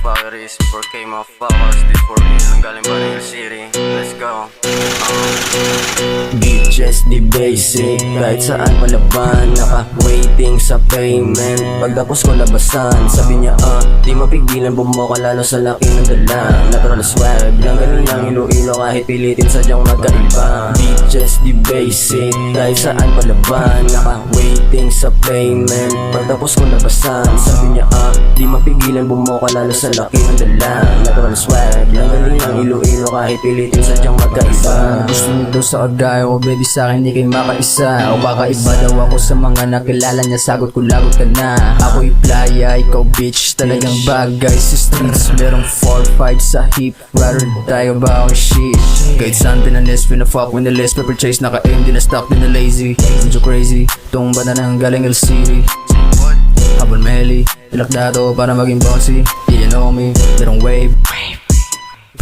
motherfuckers, 4K motherfuckers, this for real, ang galing pa rin city. Let's go. Bitches di basic, kahit saan palaban, naka-waiting sa payment. Pagtapos ko labasan, sabi niya di mapigilan, bumuka lalo sa laki ng dala. Natural swag, lang ganun lang ilo-ilo kahit pilitin sadyang magkaiba. Bitches di basic, kahit saan palaban, naka-waiting sa payment. Pagtapos ko labasan, sabi niya di mapigilan, bumuka lalo sa laki ng dala. Natural swag, lang ganun lang ilo-ilo kahit pilitin sadyang magkaiba. Gusto niyo daw sa kagaya ko, baby, sa'kin di kayo makaisa. O kakaiba daw ako sa mga nakilala niya, sagot ko lagot ka na. Ako'y playa, ikaw bitch, talagang bagay sa streets. Merong 4-5 sa hip, rather tayo ba ako shit. Kahit saan pinanis, pinafuck when the list, paper chase, naka-aim, di na stop, di na lazy. Medyo crazy, tumba na ng galing LCD. Habang meli, ilakda to para maging bossy. Yeah, you know me, merong wave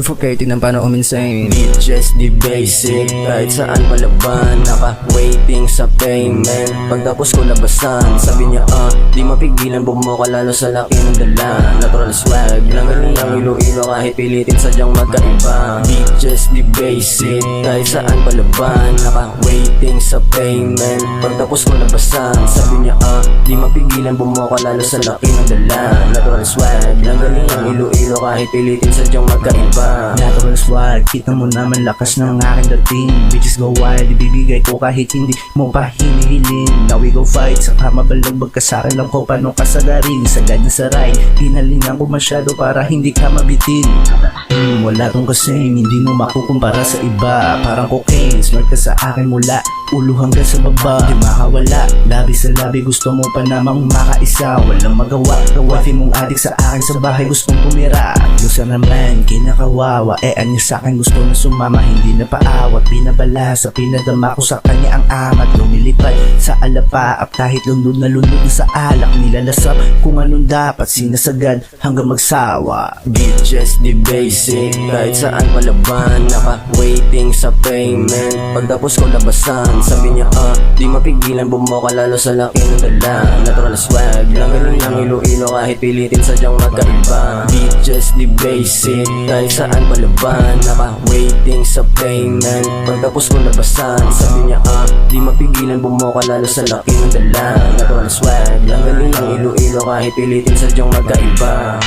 suffocating ng panahon insane. Bitches di basic, kahit saan palaban, naka-waiting sa payment. Pagtapos ko labasan, sabi niya di mapigilan, bumuka lalo sa laki ng dala. Natural swag, lang ganun lang ilo-ilo kahit pilitin sadyang magkaiba. Bitches di basic, kahit saan palaban, naka-waiting sa payment. Pagtapos ko labasan, sabi niya di mapigilan, bumuka lalo sa laki ng dala. Natural swag, lang ganun lang ilo-ilo kahit pilitin sadyang magkaiba. Natural swag, kita mo naman lakas ng aking dating. Bitches go wild, ibibigay ko kahit hindi mo pa hinihiling. Now we go fight, saka mabalagbag ka sa'kin lang ko paano ka sagarin. Sagad na saray, pinalingan ko masyado para hindi ka mabitin. Wala tong kasing, hindi mo makukumpara sa iba. Parang cocaine, smart ka sa akin mula ulo hanggang sa baba. Di makawala, labi sa labi, gusto mo pa namang makaisa. Walang magawa, kawafi mong adik sa akin sa bahay, gustong tumira. Lusa naman, kinakawawa, anyo sa'kin gusto na sumama. Hindi na paawat, binabala sa pinadama ko sa kanya ang amat. Lumilipad sa alapaap, kahit lundod na sa alak. Nilalasap kung anong dapat, sinasagad hanggang magsawa. Bitches di basic, kahit saan palaban, naka-waiting sa payment. Pagtapos ko labasan, sabi niya di mapigilan, bumuka lalo sa laki ng dala. Natural swag, lang ganun lang ilo-ilo kahit pilitin sadyang magkaiba. Bitches di basic, kahit saan palaban, naka-waiting sa payment. Pagtapos ko labasan, sabi niya di mapigilan, bumuka lalo sa laki ng dala. Natural swag, lang ganun lang ilo-ilo kahit pilitin sadyang magkaiba.